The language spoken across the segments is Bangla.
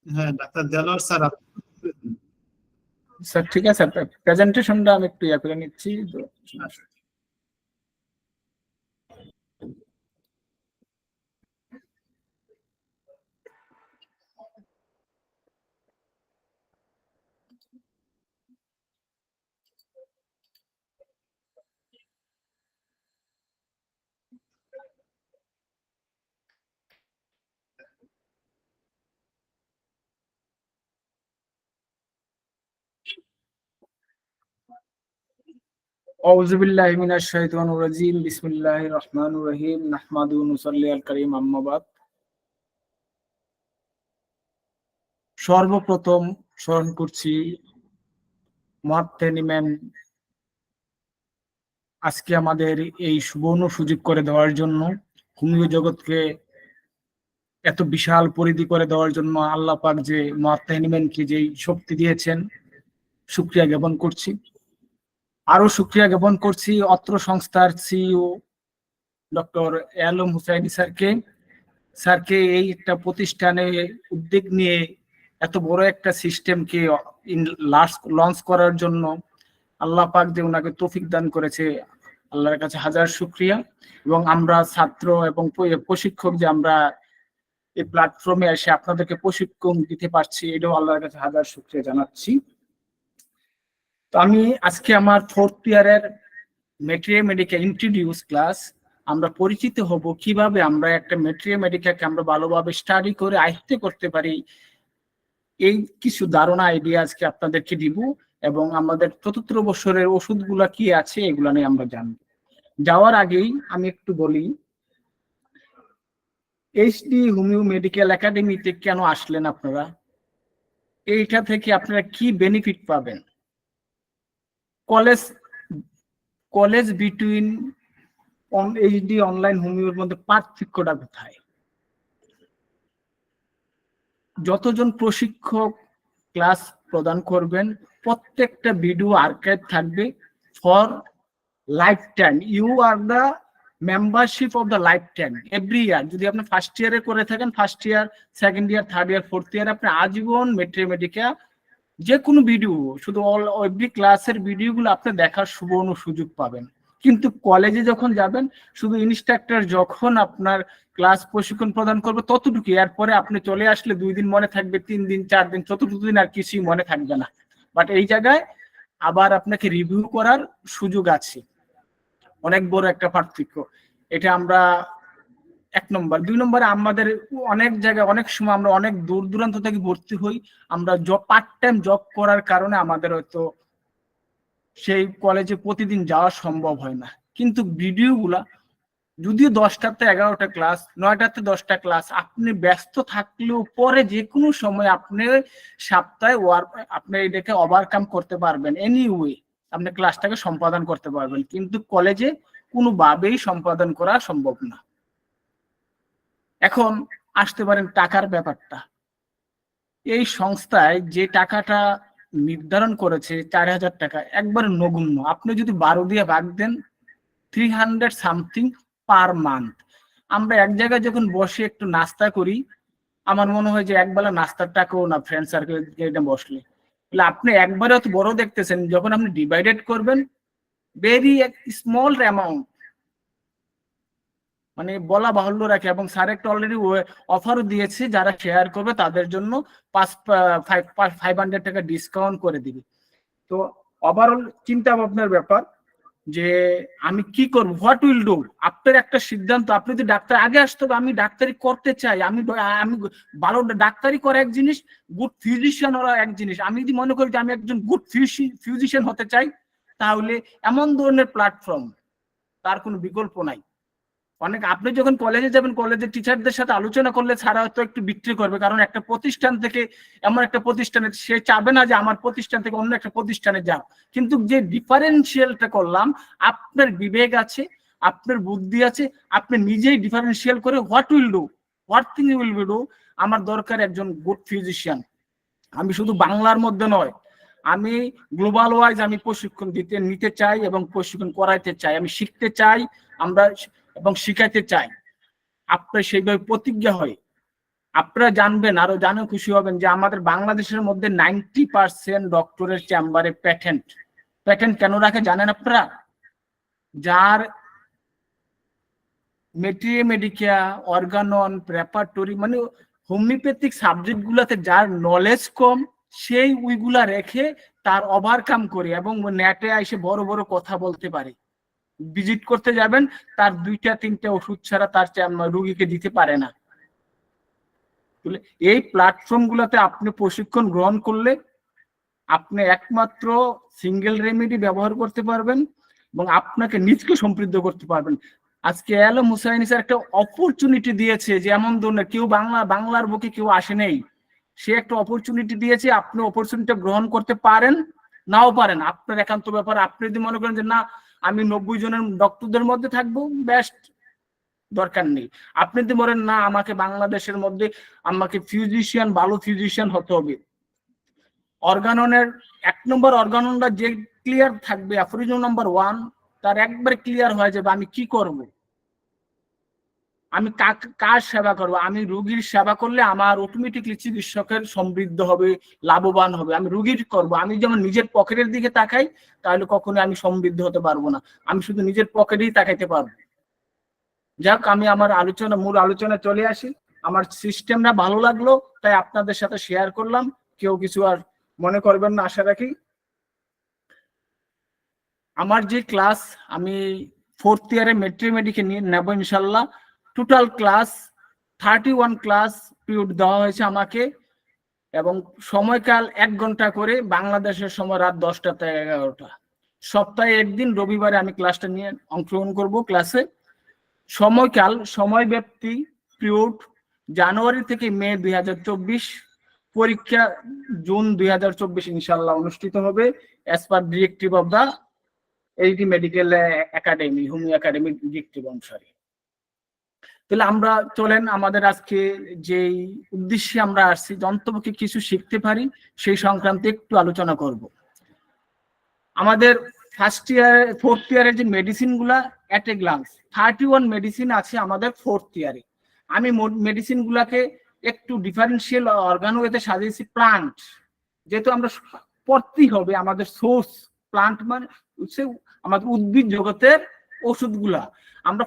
হ্যাঁ ডাক্তার দেলোয়ার স্যার স্যার ঠিক আছে, প্রেজেন্টেশনটা আমি একটু ইয়া করে নিচ্ছি তো। আউযু বিল্লাহি মিনাশ শাইতানির রাজিম, বিসমিল্লাহির রহমানির রহিম, নাহমাদুহু ওয়া নুসাল্লি আল কারীম, আম্মা বাদ। সর্বপ্রথম স্মরণ করছি মুআত্তানি ম্যাম আজকে আমাদের এই সুবর্ণ সুযোগ করে দেওয়ার জন্য, হোমিও জগৎকে এত বিশাল পরিধি করে দেওয়ার জন্য আল্লাহ পাক যে মুআত্তানি ম্যামকে যেই শক্তি দিয়েছেন, শুকরিয়া জ্ঞাপন করছি। আরো শুকরিয়া জ্ঞাপন করছি অত্র সংস্থার সিইও ডক্টর আলম হুসাইনি স্যারকে এই একটা প্রতিষ্ঠানে উদ্যোগ নিয়ে এত বড় একটা সিস্টেমকে লঞ্চ করার জন্য আল্লাহ পাক যে ওনাকে তৌফিক দান করেছে, আল্লাহর কাছে হাজার শুকরিয়া। এবং আমরা ছাত্র এবং প্রশিক্ষক যে আমরা এই প্ল্যাটফর্মে এসে আপনাদেরকে প্রশিক্ষণ দিতে পারছি, এটাও আল্লাহর কাছে হাজার শুকরিয়া জানাচ্ছি। তো আমি আজকে আমার 4th ইয়ারের ম্যাট্রিওমেডিকা ইন্ট্রোডিউস ক্লাস, আমরা পরিচিত হব কিভাবে আমরা একটা ম্যাট্রিওমেডিকাকে আমরা ভালোভাবে স্টাডি করে আয়ত্ত করতে পারি, এই কিছু ধারণা আইডিয়া আজকে আপনাদেরকে দিব। এবং আমাদের 74 বছরের ওষুধগুলা কি আছে এগুলা নিয়ে আমরা জানব। যাওয়ার আগেই আমি একটু বলি, এইচডি হোমিও মেডিকেল একাডেমিতে কেন আসলেন আপনারা, এইটা থেকে আপনারা কি বেনিফিট পাবেন, কলেজ বিটুইন এইচডি অনলাইন হোমিওর মধ্যে পার্থক্যটা কোথায়, যতজন প্রশিক্ষক ক্লাস প্রদান করবেন প্রত্যেকটা ভিডিও আর্কাইভ থাকবে for life time. You are the membership of the life time every year. যদি আপনি ফার্স্ট ইয়ারে করে থাকেন, first year, second year, third year, fourth year, আপনি আজীবন ম্যাট্রিওমেডিকা যে কোনো ভিডিও, শুধু এভরি ক্লাসের ভিডিওগুলো আপনি দেখার সুবর্ণ সুযোগ পাবেন। কিন্তু কলেজে যখন যাবেন, শুধু ইনস্ট্রাক্টর যখন আপনার ক্লাস প্রশিক্ষণ প্রদান করবে ততটুকু, এরপরে আপনি চলে আসলে 2 দিন মনে থাকবে, 3 দিন, 4 দিন, চতুর্থ দিন আর কিছুই মনে থাকবে না। বাট এই জায়গায় আবার আপনাকে রিভিউ করার সুযোগ আছে, অনেক বড় একটা পার্থক্য। এটা আমরা 1 নম্বর। 2 নম্বরে আমাদের অনেক জায়গায় অনেক সময় আমরা অনেক দূর দূরান্ত থেকে ভর্তি হই, আমরা পার্ট টাইম জব করার কারণে আমাদের হয়তো সেই কলেজে প্রতিদিন যাওয়া সম্ভব হয় না। কিন্তু ভিডিওগুলা যদিও 10টাতে 11টা ক্লাস, 9টাতে 10টা ক্লাস, আপনি ব্যস্ত থাকলেও পরে যে কোনো সময় আপনি সপ্তাহে আপনি এটাকে ওভারকাম করতে পারবেন, এনিওয়ে আপনি ক্লাসটাকে সম্পাদন করতে পারবেন। কিন্তু কলেজে কোনোভাবেই সম্পাদন করা সম্ভব না। এখন আসতে পারেন টাকার ব্যাপারটা। এই সংস্থায় যে টাকাটা নির্ধারণ করেছে 4000 টাকা, একবার নগণ্য। আপনি যদি 12 দিয়ে ভাগ দেন, 300 সামথিং পার মান্থ। আমরা এক জায়গায় যখন বসে একটু নাস্তা করি, আমার মনে হয় যে একবেলা নাস্তার টাকাও না ফ্রেন্ড সার্কেল বসলে। আপনি একবারে অত বড় দেখতেছেন, যখন আপনি ডিভাইডেড করবেন, ভেরি স্মল অ্যামাউন্ট, মানে বলা বাহুল্য রাখে। এবং স্যার একটা অলরেডি অফারও দিয়েছে, যারা শেয়ার করবে তাদের জন্য 500 টাকা ডিসকাউন্ট করে দিবে। তো ওভারঅল চিন্তা ভাবনার ব্যাপার যে আমি কি করব, হোয়াট উইল ডু। আপনার একটা সিদ্ধান্ত, আপনি যদি ডাক্তার আগে আসতে হবে, আমি ডাক্তারি করতে চাই, আমি ভালো ডাক্তারি করা এক জিনিস, গুড ফিজিশিয়ান হওয়া এক জিনিস। আমি যদি মনে করি যে আমি একজন গুড ফিজিশিয়ান হতে চাই, তাহলে এমন ধরনের প্ল্যাটফর্ম, তার কোনো বিকল্প নাই। অনেক আপনি যখন কলেজে যাবেন, কলেজের টিচারদের সাথে আলোচনা করলে ছাড়া হয়তো একটু বিক্রি করবে, কারণ একটা প্রতিষ্ঠান থেকে এমন একটা প্রতিষ্ঠানে সে চাবে না যে আমার প্রতিষ্ঠান থেকে অন্য একটা প্রতিষ্ঠানে যাও। কিন্তু যে ডিফারেন্সিয়ালটা করলাম, আপনার বিবেক আছে, আপনার বুদ্ধি আছে, আপনি নিজেই ডিফারেন্সিয়াল করে what will do, what thing will be do. আমার দরকার একজন গুড ফিজিশিয়ান। আমি শুধু বাংলার মধ্যে নয়, আমি গ্লোবাল ওয়াইজ আমি প্রশিক্ষণ নিতে চাই এবং প্রশিক্ষণ করাইতে চাই, আমি শিখতে চাই আমরা এবং শিখাইতে চাই। আপনার সেইভাবে প্রতিজ্ঞা হয় আপনারা জানবেন, আরো জানে খুশি হবেন যে আমাদের বাংলাদেশের মধ্যে 90% ডক্টরের চেম্বারে প্যাটেন্ট। প্যাটেন্ট কেন রাখে জানেন আপনারা? যার মেডিকা, অর্গানন, প্রেপারেটরি মানে হোমিওপ্যাথিক সাবজেক্ট গুলাতে যার নলেজ কম, সেই ওইগুলা রেখে তার ওভারকাম করে এবং নেটে এসে বড় বড় কথা বলতে পারে। ভিজিট করতে যাবেন, তার 2-3টা ওষুধ ছাড়া তার রোগীকে দিতে পারে না। এই প্ল্যাটফর্ম গুলাতে আপনি প্রশিক্ষণ গ্রহণ করলে আপনি একমাত্র সিঙ্গেল রেমেডি ব্যবহার করতে পারবেন এবং আপনাকে নিজকে সমৃদ্ধ করতে পারবেন। আজকে আলম হুসাইনি স্যার একটা অপরচুনিটি দিয়েছে, যে এমন ধরনের কেউ বাংলার বুকে কেউ আসে নেই, সে একটা অপরচুনিটি দিয়েছে। আপনি অপরচুনিটি গ্রহণ করতে পারেন, নাও পারেন, আপনার একান্ত ব্যাপার। আপনি যদি মনে করেন যে না আমি 90 জনের ডক্টরদের মধ্যে থাকবো, বেস্ট, দরকার নেই। আপনি যদি বলেন না আমাকে বাংলাদেশের মধ্যে আমাকে ফিজিশিয়ান, ভালো ফিজিশিয়ান হতে হবে, অর্গাননের 1 নম্বর অর্গাননটা যে ক্লিয়ার থাকবে, অ্যাফোরিজম নাম্বার 1 তার একবার ক্লিয়ার হয়ে যাবে আমি কি করব, আমি কার সেবা করব। আমি রোগীর সেবা করলে আমার অটোমেটিকলি চিকিৎসকের সমৃদ্ধ হবে, লাভবান হবে। আমি রোগীর করব, আমি যেমন নিজের পকেটের দিকে তাকাই তাহলে কখনো আমি সমৃদ্ধ হতে পারবো না, আমি শুধু নিজের পকেটেই তাকাইতে পারবো। যাক, আমি আমার মূল আলোচনা চলে আসি। আমার সিস্টেমটা ভালো লাগলো তাই আপনাদের সাথে শেয়ার করলাম, কেউ কিছু আর মনে করবেন না আশা রাখি। আমার যে ক্লাস, আমি 4th ইয়ারে মেডিকে নিয়ে নেব ইনশাল্লাহ। টোটাল ক্লাস 31 ক্লাস পিরিয়ড দেওয়া হয়েছে আমাকে, এবং সময়কাল 1 ঘন্টা করে, বাংলাদেশের সময় রাত 10টা থেকে 11টা। সপ্তাহে একদিন রবিবারে আমি ক্লাসটা নিয়ে অংশগ্রহণ করব ক্লাসে। সময়কাল, সময় ব্যাপ্তি পিরিয়ড জানুয়ারি থেকে মে 2024, পরীক্ষা জুন 2024 ইনশাল্লাহ অনুষ্ঠিত হবে as per directive of the এইটি medical academy, homeo academy directive অনুসারে। তাহলে আমরা চলেন আমাদের আজকে যেই উদ্দেশ্যে আমরা আসছি, যন্ত্রপক্ষে কিছু শিখতে পারি সেই সংক্রান্তে একটু আলোচনা করব। আমাদের 4th ইয়ারের যে মেডিসিন গুলা এট এ গ্লান্স 31 মেডিসিন আছে আমাদের 4th ইয়ারে। আমি মেডিসিন গুলাকে একটু ডিফারেন্সিয়াল অর্গানোতে সাজিয়েছি। প্লান্ট যেহেতু আমরা পড়তেই হবে, আমাদের সোর্স প্লান্ট মানে আমাদের উদ্ভিদ জগতের ওষুধগুলা। আমরা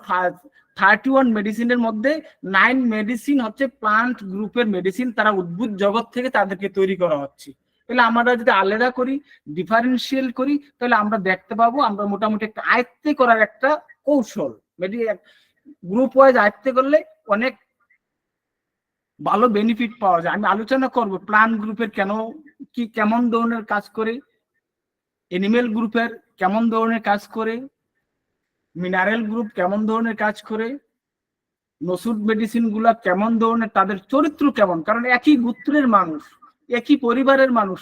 31 মেডিসিনের মধ্যে 9 মেডিসিন হচ্ছে প্লান্ট গ্রুপের মেডিসিন, তারা উদ্ভিদ জগৎ থেকে তাদেরকে তৈরি করা হচ্ছে। তাহলে আমরা যদি আলাদা করি, ডিফারেন্সিয়াল করি, তাহলে আমরা দেখতে পাবো আমরা মোটামুটি একটা আয়ত্তে করার একটা কৌশল। গ্রুপ ওয়াইজ আয়ত্তে করলে অনেক ভালো বেনিফিট পাওয়া যায়। আমি আলোচনা করব প্লান্ট গ্রুপের কেমন ধরনের কাজ করে, এনিমেল গ্রুপের কেমন ধরনের কাজ করে, মিনারেল গ্রুপ কেমন ধরনের কাজ করে, ওষুধ মেডিসিন গুলা কেমন ধরনের, তাদের চরিত্র কেমন, কারণ একই গোত্রের মানুষ, একই পরিবারের মানুষ,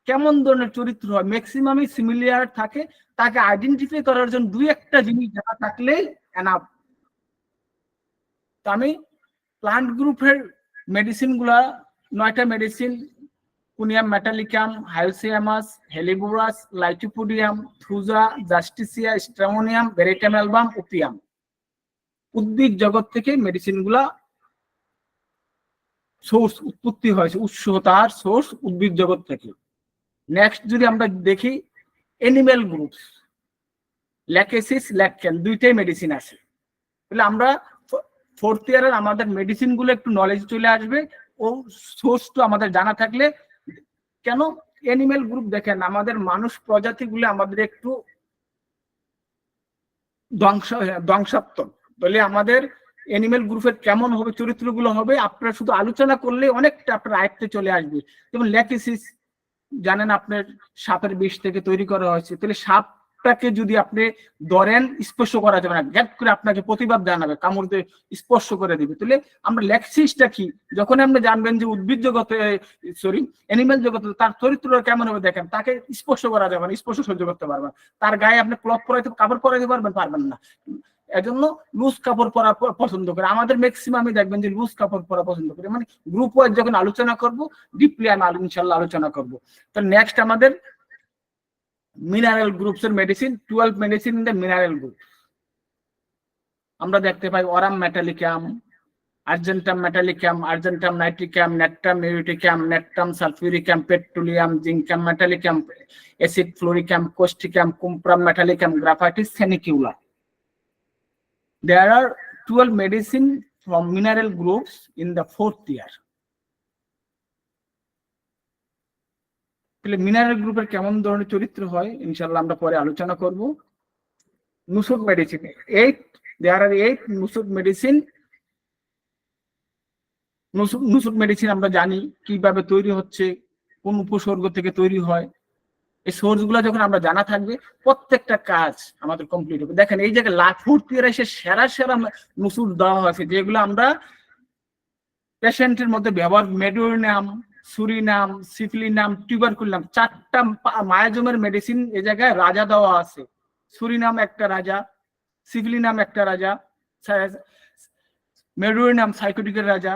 কেমন ধরনের চরিত্র হয়, ম্যাক্সিমামই সিমিলার থাকে। তাকে আইডেন্টিফাই করার জন্য 2-1টা জিনিস জানা থাকলেই এনাফ। তো আমি প্লান্ট গ্রুপের মেডিসিন গুলা 9টা medicine, conium metallicum, hyoscyamus, helleborus, lycopodium, thuja, justicia, stramonium, veratrum album, opium, উদ্ভিদ জগৎ থেকে মেডিসিন গুলা সোর্স উৎপত্তি হয়েছে, উৎস তার সোর্স উদ্ভিদ জগৎ থেকে। নেক্সট যদি আমরা দেখি এনিমেল গ্রুপস, ল্যাকেসিস, ল্যাককেন, 2টাই মেডিসিন আছে। তাহলে আমরা 4th ইয়ারের আমাদের মেডিসিন গুলো একটু নলেজ চলে আসবে, ও সোর্সটা আমাদের জানা থাকলে। কেন এনিমেল গ্রুপ দেখেন, আমাদের মানুষ প্রজাতি গুলো আমাদের একটু ধ্বংসাত্মক, বলে আমাদের এনিমেল গ্রুপের কেমন হবে, চরিত্রগুলো হবে, আপনারা শুধু আলোচনা করলে অনেকটা আপনার আয়ত্তে চলে আসবে। যেমন ল্যাকেসিস জানেন আপনার সাপের বিষ থেকে তৈরি করা হয়েছে। তাহলে সাপটাকে যদি আপনি ধরেন, স্পর্শ করা যাবে না, গ্যাপ করে আপনাকে প্রতিবাদ জানাবে, কামড় দিয়ে স্পর্শ করে দিবে। তাহলে আমরা ল্যাকেসিসটা কি, যখন আপনি জানবেন যে উদ্ভিদ জগতে, এনিমেল জগতে তার চরিত্র কেমন হবে, দেখেন তাকে স্পর্শ করা যাবে না, স্পর্শ সহ্য করতে পারবেন, তার গায়ে আপনি ক্লথ পরাইতে, কাপড় পরাইতে পারবেন না। এজন্য লুজ কাপড় পরা পছন্দ করে। আমাদের ম্যাক্সিমামই দেখবেন যে লুজ কাপড় পরা পছন্দ করে। মানে গ্রুপ ওয়াইজ যখন আলোচনা করব, ডিপলি আমি ইনশাল্লাহ আলোচনা করব। তো নেক্সট আমাদের মিনারেল গ্রুপস এর medicine, 12 medicine in the mineral group. আমরা দেখতে পাই aurum metallicum, argentum metallicum, argentum nitricum, natrum muriaticum, natrum sulphuricum, petroleum, zincum metallicum, acid fluoricum, causticum, cuprum metallicum, graphites sanicula. There are 12 medicine from mineral groups in the 4th year. তাহলে মিনারেল গ্রুপের কেমন ধরনের চরিত্র হয় ইনশাআল্লাহ আমরা পরে আলোচনা করব. Nosode medicine 8, there are 8 nosode medicine. Nosode medicine আমরা জানি কিভাবে তৈরি হচ্ছে, কোন উপসর্গ থেকে তৈরি হয়. এই সোর্স গুলা যখন আমরা জানা থাকবে প্রত্যেকটা কাজ আমাদের কমপ্লিট হবে. দেখেন এই জায়গায় 4th ইয়ারে এসে সেরা সেরা নুসুদ দেওয়া হয়েছে যেগুলো আমরা পেশেন্টের মধ্যে ব্যবহার. মেডোরিনাম, সুরিনাম, সিফিলিনাম, টিউবারকুলিনাম, 4টা মায়াজমের মেডিসিন এই জায়গায় রাজা দেওয়া আছে. সুরিনাম একটা রাজা, সিফিলিনাম একটা রাজা, মেডোরিনাম সাইকোটিকের রাজা,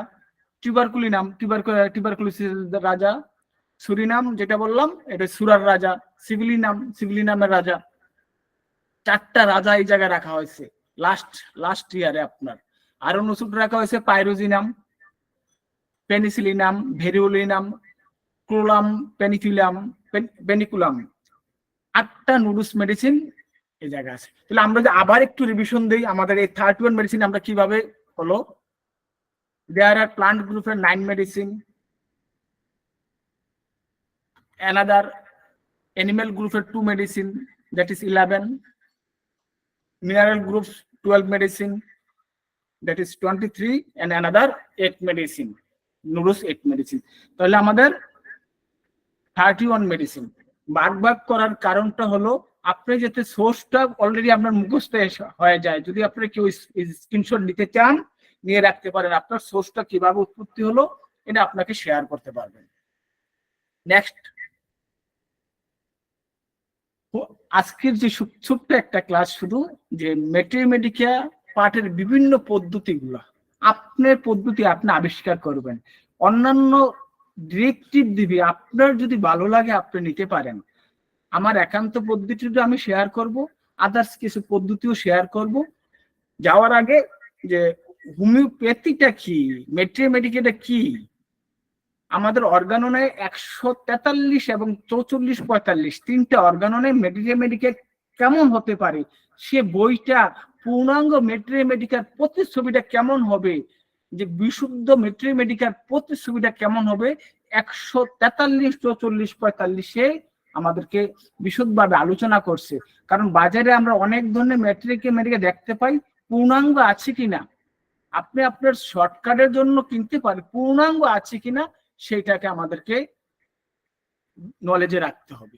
টিউবারকুলিনাম টিউবারকুলোসিসের রাজা, সুরিনাম যেটা বললাম এটা সুরার রাজা, সিভিলিনামের রাজা. 4টা রাজা এই জায়গায় রাখা হয়েছে লাস্ট ইয়ারে. আপনার আরো নসুদ রাখা হয়েছে পাইরোজিনাম, পেনিসিলিনাম, ভেরিওলিনাম, ক্লোলাম, পেনিকুলাম. 8টা নুডুস মেডিসিন এই জায়গায় আছে. তাহলে আমরা যে আবার একটু রিভিশন দিই আমাদের এই 31 মেডিসিন আমরা কিভাবে হলো. There are plant group 9 medicine, another animal group 2 medicine, that is 11, mineral groups 12 medicine, that is 23, and another 8 medicine, noodles 8 medicine. তাহলে আমাদের 31 মেডিসিন. ভাগ করার কারণটা হলো আপনি যাতে সোর্সটা অলরেডি আপনার মুখস্থ হয়ে যায়. যদি আপনি কেউ স্ক্রিনশট নিতে চান নিয়ে রাখতে পারেন আপনার সোর্সটা কিভাবে উৎপত্তি হলো, এটা আপনাকে শেয়ার করতে পারবেন. নেক্সট, আজকের যে ছোট্ট একটা ক্লাস শুধু যে ম্যাথমেটিকা পাঠের বিভিন্ন পদ্ধতিগুলো আপনার পদ্ধতি আপনি আবিষ্কার করবেন. অন্যান্য ডিরেক্টিভ দিবে, আপনার যদি ভালো লাগে আপনি নিতে পারেন. আমার একান্ত পদ্ধতিটা আমি শেয়ার করব, আদার্স কিছু পদ্ধতিও শেয়ার করব. যাওয়ার আগে যে হোমিওপ্যাথিটা কি, ম্যাথমেটিকাটা কি, আমাদের অর্গাননে 143 এবং 44, 45 তিনটা অর্গাননে ম্যাথমেটিকা কেমন হতে পারে, সে বইটা পূর্ণাঙ্গ ম্যাথমেটিকার প্রতিচ্ছবিটা কেমন হবে, যে বিশুদ্ধ ম্যাথমেটিকার প্রতিচ্ছবিটা কেমন হবে 143, 44, 45-এ আমাদেরকে বিশদভাবে আলোচনা করছে. কারণ বাজারে আমরা অনেক ধরনের ম্যাথমেটিকা দেখতে পাই, পূর্ণাঙ্গ আছে কিনা আপনি আপনার শর্টকাটের জন্য কিনতে পারেন, পূর্ণাঙ্গ আছে কিনা সেইটাকে আমাদেরকে নলেজে রাখতে হবে.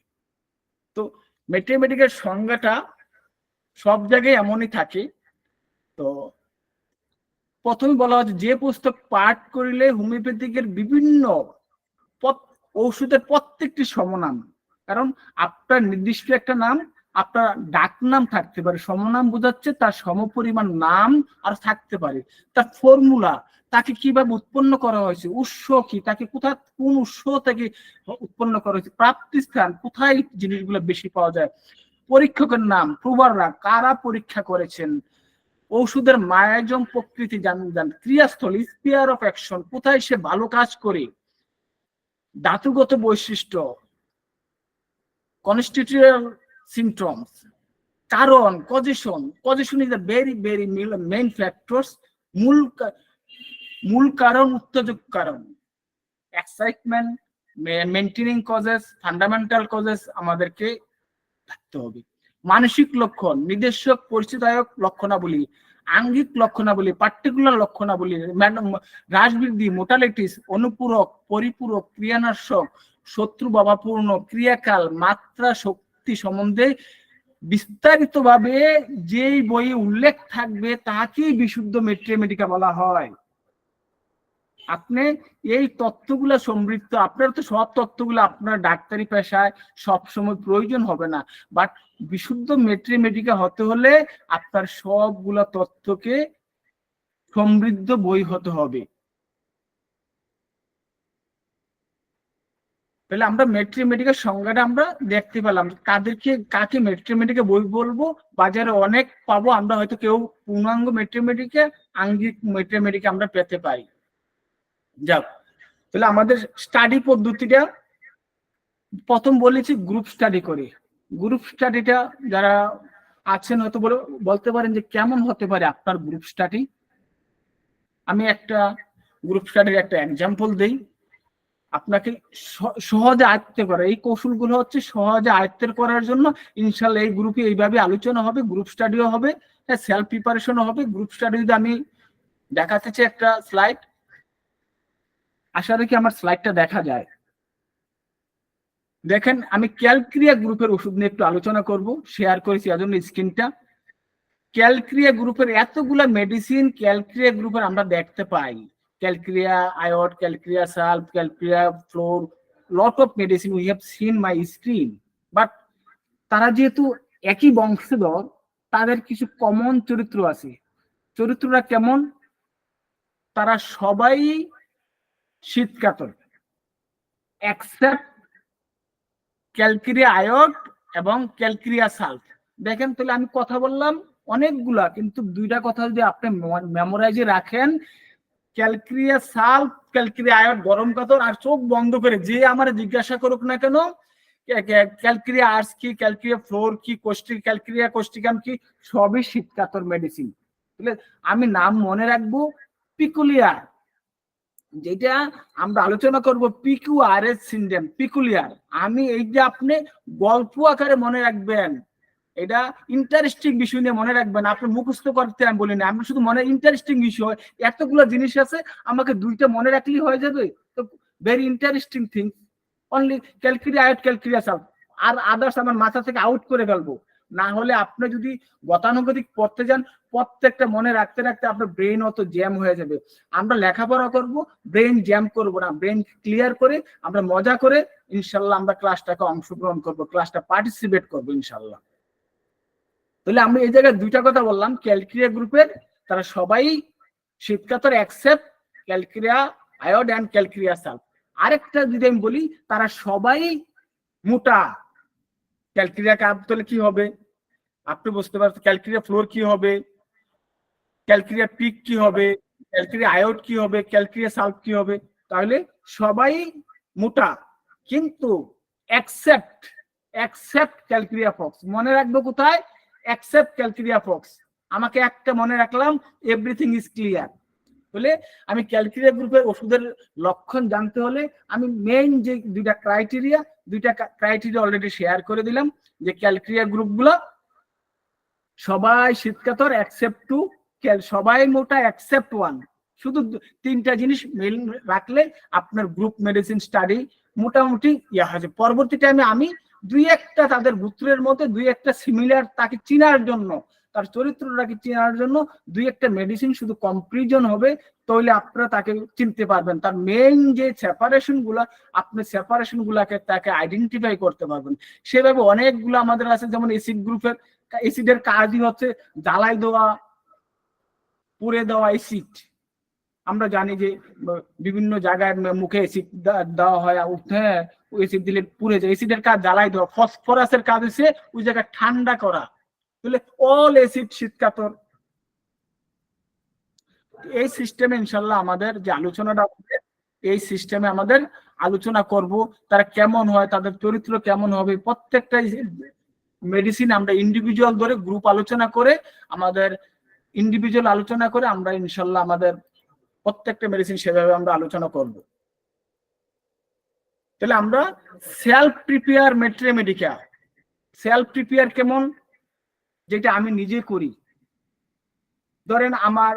তো ম্যাথমেটিক্যাল সংজ্ঞাটা সব জায়গায় এমনই থাকে. তো প্রথমে বলা হচ্ছে যে পুস্তক পাঠ করিলে হোমিওপ্যাথিকের বিভিন্ন ঔষধের প্রত্যেকটি সমনাম. কারণ আপনার নির্দিষ্ট একটা নাম, আপনার ডাক নাম থাকতে পারে, সমনাম বোঝাচ্ছে তার সমপরিমাণ নাম আর থাকতে পারে, তার ফর্মুলা, তাকে কিভাবে উৎপন্ন করা হয়েছে, উৎস কি, তাকে কোথায় কোন উৎস থেকে উৎপন্ন করা হয়েছে, প্রাপ্তি স্থান কোথায় জিনিসগুলো বেশি পাওয়া যায়, পরীক্ষকের নাম, প্রবাররা কারা পরীক্ষা করেছেন, ঔষধের মায়াজম প্রকৃতি জানেন, ক্রিয়াস্থল স্পিয়ার অফ অ্যাকশন কোথায় সে ভালো কাজ করে, ধাতুগত বৈশিষ্ট্য, কনস্টিটিউশনাল সিমটমস, কারণ causation is the very main factors, মূল কারণ, উত্তেজক কারণ, excitement, maintaining causes, fundamental causes আমাদেরকে থাকতে হবে. মানসিক লক্ষণ, নির্দেশক পরিচিতায়ক লক্ষণাবলী, আঙ্গিক লক্ষণাবলী, পার্টিকুলার লক্ষণাবলী, হ্রাসবৃদ্ধি, মোটালিটিস, অনুপূরক, পরিপূরক, ক্রিয়ানাশক, শত্রু প্রভাবপূর্ণ, ক্রিয়াকাল, মাত্রা, শক্তি সম্বন্ধে বিস্তারিতভাবে যেই বইয়ে উল্লেখ থাকবে তাকেই বিশুদ্ধ ম্যাথমেটিকা বলা হয়. আপনি এই তথ্যগুলা সমৃদ্ধ, আপনার তো সব তথ্যগুলো আপনার ডাক্তারি পেশায় সবসময় প্রয়োজন হবে না, বাট বিশুদ্ধ ম্যাথমেটিকা হতে হলে আপনার সবগুলা তথ্যকে সমৃদ্ধ বই হতে হবে. তাহলে আমরা ম্যাথমেটিক্যাল সংজ্ঞাটা আমরা দেখতে পেলাম, কাকে ম্যাথমেটিক্যাল বই বলবো, বাজারে অনেক পাবো, আমরা হয়তো কেউ পূর্ণাঙ্গ ম্যাথমেটিক্যাল, আঙ্গিক ম্যাথমেটিক্যাল আমরা পেতে পারি। যাক, তাহলে আমাদের স্টাডি পদ্ধতিটা প্রথম বলেছি গ্রুপ স্টাডি করি। গ্রুপ স্টাডিটা যারা আছেন হয়তো বলতে পারেন যে কেমন হতে পারে আপনার গ্রুপ স্টাডি। আমি একটা গ্রুপ স্টাডির একটা এক্সাম্পল দেই, আপনাকে সহজে আয়ত্তে করা, এই কৌশলগুলো হচ্ছে সহজে আয়ত্তের করার জন্য। ইনশাল্লাহ এই গ্রুপে এইভাবে আলোচনা হবে, গ্রুপ স্টাডিও হবে, সেলফ প্রিপারেশনও হবে। গ্রুপ স্টাডি যদি আমি দেখাতে চাই একটা স্লাইড, আশা রাখি আমার স্লাইডটা দেখা যায়। দেখেন, আমি ক্যালক্রিয়া গ্রুপের ওষুধ নিয়ে একটু আলোচনা করব, শেয়ার করেছি এজন্য স্ক্রিনটা। ক্যালক্রিয়া গ্রুপের এতগুলা মেডিসিন ক্যালক্রিয়া গ্রুপের আমরা দেখতে পাই, calcarea iod, calcarea sulph, calcarea fluor, lot of medicine we have seen my screen. But তারা যেহেতু একই বংশধর, তাদের কিছু কমন চরিত্র আছে। চরিত্রটা কেমন? তারা সবাই শীতকাতর, এক্সেপ্ট ক্যালক্রিয়া আয়োড এবং ক্যালক্রিয়া সালফ। দেখেন, তাহলে আমি কথা বললাম অনেকগুলা, কিন্তু দুইটা কথা যদি আপনি মেমোরাইজে রাখেন, ক্যালক্রিয়া সালফ, ক্যালক্রিয়া আয়োড গরম কাতর, আর চোখ বন্ধ করে যে আমার জিজ্ঞাসা করুক না কেন ক্যালক্রিয়া আর্টস কি, ক্যালক্রিয়া ফ্লোর কি, ক্যালক্রিয়া কোস্টিকাম কি, সবই শীতকাতর মেডিসিন। তাহলে আমি নাম মনে রাখবো পিকুলিয়ার, যেটা আমরা আলোচনা করব পিকিউআরএস সিনড্রোম, পিকুলিয়ার। আমি এই যে আপনি গল্প আকারে মনে রাখবেন, এটা ইন্টারেস্টিং বিষয় নিয়ে মনে রাখবেন, আপনি মুখস্থ করতে আমি বলি না, আমি শুধু মনে ইন্টারেস্টিং বিষয়, এতগুলো জিনিস আছে, আমাকে দুইটা মনে রাখলেই হয়ে যাবে। তো very interesting thing, only ক্যালক্রিয়া iod, calcarea sulph, আর আদার্স আমার মাথা থেকে আউট করে ফেলবো। না হলে আপনি যদি গতানুগতিক পড়তে যান, প্রত্যেকটা মনে রাখতে রাখতে আপনার ব্রেন অত জ্যাম হয়ে যাবে। আমরা লেখাপড়া করব, ব্রেন জ্যাম করব না, ব্রেন ক্লিয়ার করে আমরা মজা করে ইনশাল্লাহ আমরা ক্লাসটাকে অংশগ্রহণ করব, ক্লাসটা পার্টিসিপেট করব ইনশাল্লাহ। তাহলে আমরা এই জায়গায় দুইটা কথা বললাম, ক্যালক্রিয়া গ্রুপের তারা সবাই শীতকাতর এক্সেপ্ট ক্যালক্রিয়া আয়োড এন্ড ক্যালক্রিয়া সালফ। আরেকটা যদি আমি বলি, তারা সবাই মোটা। ক্যালক্রিয়া কাপ তাহলে কি হবে আপনি বুঝতে পারছেন, ক্যালক্রিয়া ফ্লোর কি হবে, ক্যালক্রিয়া পিক কি হবে, ক্যালক্রিয়া আয়োড কি হবে, ক্যালক্রিয়া সালফ কি হবে। তাহলে সবাই মোটা, কিন্তু এক্সেপ্ট ক্যালক্রিয়া ফক্স। মনে রাখবো কোথায়? Except calcarea phos. আমাকে একটা মনে রাখলাম, এভরিথিং ইজ ক্লিয়ার। বলে আমি ক্যালক্রিয়া গ্রুপের ওষুধের লক্ষণ জানতে হলে আমি মেইন যে দুইটা ক্রাইটেরিয়া অলরেডি শেয়ার করে দিলাম, যে ক্যালক্রিয়া গ্রুপগুলো সবাই শীতকাতর এক্সেপ্ট টু, সবাই মোটা এক্সেপ্ট ওয়ান। শুধু তিনটা জিনিস মেইন রাখলে আপনার গ্রুপ মেডিসিন স্টাডি মোটামুটি ইয়া হয়েছে। পরবর্তী টাইমে আমি দুই একটা তাদের গোত্রের মধ্যে দুই একটা সিমিলার, তাকে চিনার জন্য, তার চরিত্রটাকে চেনার জন্য দুই একটা মেডিসিন শুধু কম্পারিজন হবে, তাহলে আপনারা তাকে চিনতে পারবেন। তার মেইন যে সেপারেশন গুলা, আপনি সেপারেশন গুলাকে তাকে আইডেন্টিফাই করতে পারবেন। সেভাবে অনেকগুলো আমাদের আছে, যেমন এসিড গ্রুপের, এসিডের কাজই হচ্ছে জ্বালাই দেওয়া, পুড়ে দেওয়া এসিড। আমরা জানি যে বিভিন্ন জায়গায় মুখে এসিড দেওয়া হয়, হ্যাঁ, এসিড দিলে পুড়ে যায়। এসিডের কাজ জ্বালাই দেওয়া। ফসফরাসের কাজ হচ্ছে ওই জায়গা ঠান্ডা করা। তাহলে অল এসিড শীতকাতর। এই সিস্টেমে ইনশাল্লাহ আমাদের যে আলোচনাটা, এই সিস্টেমে আমাদের আলোচনা করব, তারা কেমন হয়, তাদের চরিত্র কেমন হবে, প্রত্যেকটা মেডিসিন আমরা ইন্ডিভিজুয়াল ধরে গ্রুপ আলোচনা করে, আমাদের ইন্ডিভিজুয়াল আলোচনা করে আমরা ইনশাল্লাহ আমাদের প্রত্যেকটা মেডিসিন সেভাবে আমরা আলোচনা করব। তাহলে আমরা self prepare Mathematica. Self prepare কেমন? যেটা আমি নিজে করি। ধরেন আমার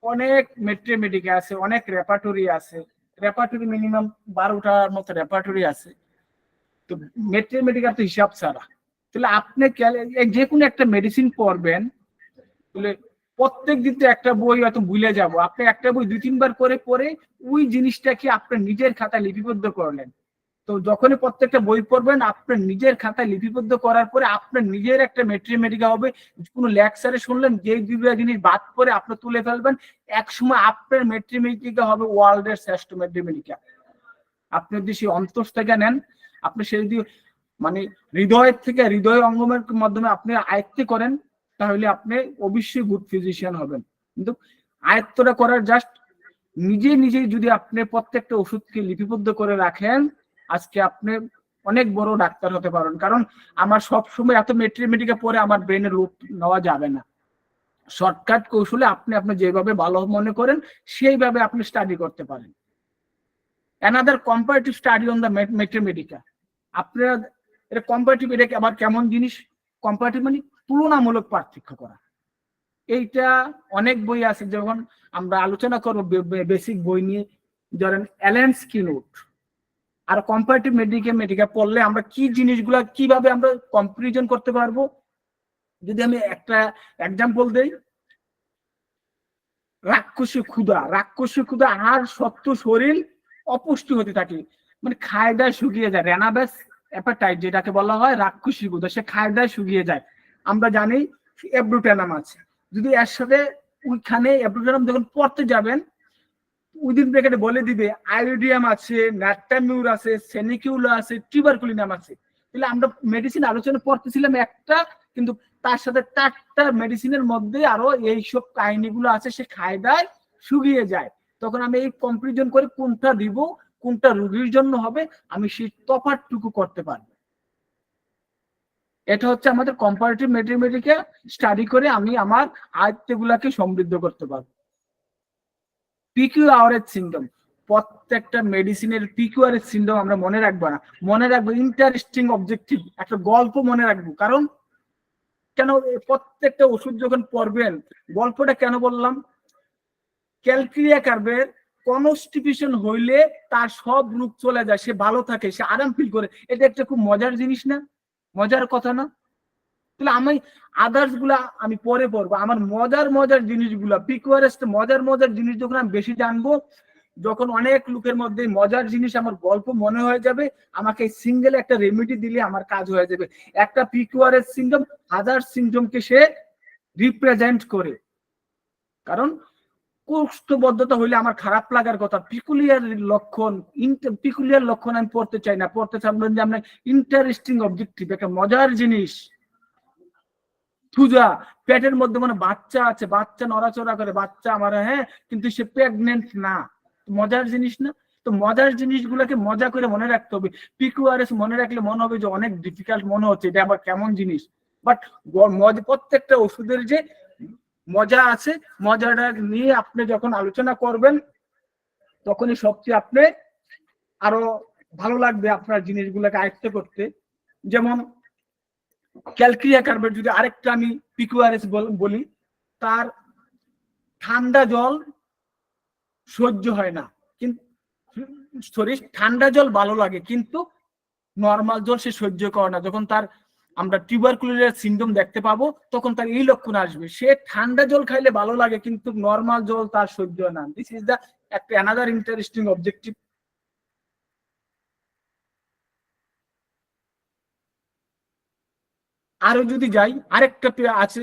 অনেক ম্যাথমেটিকা আছে, অনেক রেপার্টরি আছে, রেপার্টরি মিনিমাম 12টার মতো রেপার্টরি আছে। তো ম্যাথমেটিকা তো হিসাব ছাড়া। তাহলে আপনি যে কোনো একটা মেডিসিন পড়বেন, তাহলে প্রত্যেক দিন তো একটা বই হয়তো ভুলে যাব, আপনি একটা বই 2-3 বার করে পড়ে ওই জিনিসটাকে আপনার নিজের খাতায় লিপিবদ্ধ করলেন। তো যখনই প্রত্যেকটা বই পড়বেন, আপনার নিজের খাতায় লিপিবদ্ধ করার পরে আপনার নিজের একটা ম্যাথমেটিকা হবে। কোনো লেকচারে শুনলেন, যে দুইটা জিনিস বাদ করে আপনি তুলে ফেলবেন, এক সময় আপনার ম্যাথমেটিকা হবে ওয়ার্ল্ডের শ্রেষ্ঠ ম্যাথমেটিকা। আপনি যদি সেই অন্তর থেকে নেন, আপনি সে যদি মানে হৃদয়ের থেকে হৃদয় অঙ্গমের মাধ্যমে আপনি আয়ত্তে করেন, তাহলে আপনি অবশ্যই গুড ফিজিশিয়ান হবেন। কিন্তু আয়ত্তটা করার জাস্ট নিজেই যদি আপনি প্রত্যেকটা ওষুধকে লিপিবদ্ধ করে রাখেন, আজকে আপনি অনেক বড় ডাক্তার হতে পারেন। কারণ আমার সবসময় এত মেট্রিমেটিকে পরে আমার ব্রেনের লোড নেওয়া যাবে না। শর্টকাট কৌশলে আপনি যেভাবে ভালো মনে করেন সেইভাবে আপনি স্টাডি করতে পারেন। Another comparative study on the Mathematica. আপনারা এটা কম্পারেটিভ, এটা আবার কেমন জিনিস? কম্পারেটিভ মানে তুলনামূলক পার্থক্য করা। এইটা অনেক বই আছে, যখন আমরা আলোচনা করবো বেসিক বই নিয়ে, ধরেন অ্যালেন স্কিনোট আর কম্পারেটিভ ম্যাথমেটিকা পড়লে আমরা কি জিনিসগুলা কিভাবে আমরা কম্পারিজন করতে পারবো। যদি আমি একটা এক্সাম্পল দেই, রাক্ষসী ক্ষুধা আর সত্য শরীর অপুষ্টি হতে থাকে, মানে খায় দায় শুকিয়ে যায়। রেনাবেস অ্যাপাটাইট যেটাকে বলা হয় রাক্ষসী ক্ষুধা, সে খায় দায় শুকিয়ে যায়। আমরা জানি এব্রুটেনাম আছে, যদি এর সাথে ওইখানে এব্রুটেনাম যখন পড়তে যাবেন, উইদিন ব্র্যাকেটে বলে দিবে আয়োডিয়াম আছে, ন্যাট্টামিউর আছে, সেনিকিউলা আছে, টিউবারকুলিনাম আছে। তাহলে আমরা মেডিসিন আলোচনা পড়তেছিলাম একটা, কিন্তু তার সাথে 4টা মেডিসিনের মধ্যে আরো এইসব কাহিনীগুলো আছে, সে খায় দায় শুকিয়ে যায়। তখন আমি এই কম্পারিজন করে কোনটা দিব, কোনটা রোগীর জন্য হবে, আমি সেই তফাৎটুকু করতে পারবো। এটা হচ্ছে আমাদের কম্পারেটিভ ম্যাথমেটিক্যাল স্টাডি করে আমি আমার আয়ত্তগুলাকে সমৃদ্ধ করতে পারবো। পিকিউআরএস সিনড্রোম, প্রত্যেকটা মেডিসিনের পিকিউআরএস সিনড্রোম আমরা মনে রাখবো না, মনে রাখবো ইন্টারেস্টিং অবজেক্টিভ, একটা গল্প মনে রাখবো। কারণ কেন প্রত্যেকটা ওষুধ যখন পড়বেন, গল্পটা কেন বললাম? ক্যালক্রিয়া কার্বের কনস্টিপেশন হইলে তার সব রোগ চলে যায়, সে ভালো থাকে, সে আরাম ফিল করে। এটা একটা খুব মজার জিনিস না? মজার কথা না? তাহলে আমি আদার্স গুলা আমি পরে পড়বো, আমার মজার জিনিসগুলা পিকিউআরএস মজার জিনিস যখন আমি বেশি জানবো, যখন অনেক লোকের মধ্যে মজার জিনিস আমার গল্প মনে হয়ে যাবে, আমাকে সিঙ্গেল একটা রেমেডি দিলে আমার কাজ হয়ে যাবে। একটা পিকিউআরএস সিনড্রোম আদার সিনড্রোমকে সে রিপ্রেজেন্ট করে। কারণ কোষ্ঠবদ্ধতা হইলে আমার খারাপ লাগার কথা, পিকুলিয়ার লক্ষণ আমি পড়তে চাই না, পড়তে চাইবেন যে আমরা ইন্টারেস্টিং অবজেক্টিভ, একটা মজার জিনিস। পূজা পেটের মধ্যে মানে বাচ্চা আছে, বাচ্চা নড়াচড়া করে, বাচ্চা আমার, হ্যাঁ, কিন্তু সে প্রেগনেন্ট না, মজার জিনিস না? তো মজার জিনিসগুলোকে মজা করে মনে রাখতে হবে। পিকিউআরএস মনে রাখলে মনে হবে যে অনেক ডিফিকাল্ট মনে হচ্ছে, এটা আবার কেমন জিনিস। বাট প্রত্যেকটা ওষুধের যে মজা আছে, মজাটা নিয়ে আপনি যখন আলোচনা করবেন, তখনই সবচেয়ে আপনি আরো ভালো লাগবে আপনার জিনিসগুলোকে আয়ত্ত করতে। যেমন ক্যালক্রিয়া কার্বের যদি আরেকটা আমি পিকিউআরএস বলি, তার ঠান্ডা জল সহ্য হয় না, কিন্তু শরীর ঠান্ডা জল ভালো লাগে, কিন্তু নর্মাল জল সে সহ্য করে না। যখন তার আমরা টিউবারকুলোসিস সিনড্রোম দেখতে পাবো, তখন তার এই লক্ষণ আসবে, সে ঠান্ডা জল খাইলে ভালো লাগে, কিন্তু নর্মাল জল তার সহ্য হয় না। দিস ইজ দ্য একটা অ্যানাদার ইন্টারেস্টিং অবজেক্টিভ। আরো যদি যাই, আরেকটা আছে,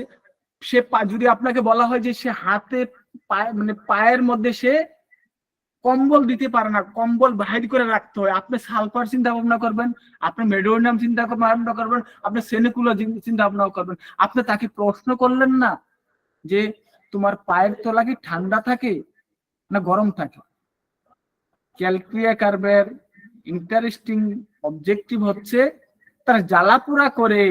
সে যদি আপনাকে বলা হয় যে সে হাতে পায়ে মানে পায়ের মধ্যে সে কম্বল দিতে পারে না, কম্বল বাহির করে রাখতে হয়, আপনি সালফার চিন্তা ভাবনা করবেন, আপনি মেডোনিয়াম চিন্তা ভাবনা করবেন, আপনি সেনিকুলো চিন্তা ভাবনা করবেন। আপনি তাকে প্রশ্ন করলেন না যে তোমার পায়ের তলা কি ঠান্ডা থাকে না গরম থাকে? ক্যালক্রিয়া কার্বের ইন্টারেস্টিং অবজেক্টিভ হচ্ছে তার জ্বালাপোড়া করে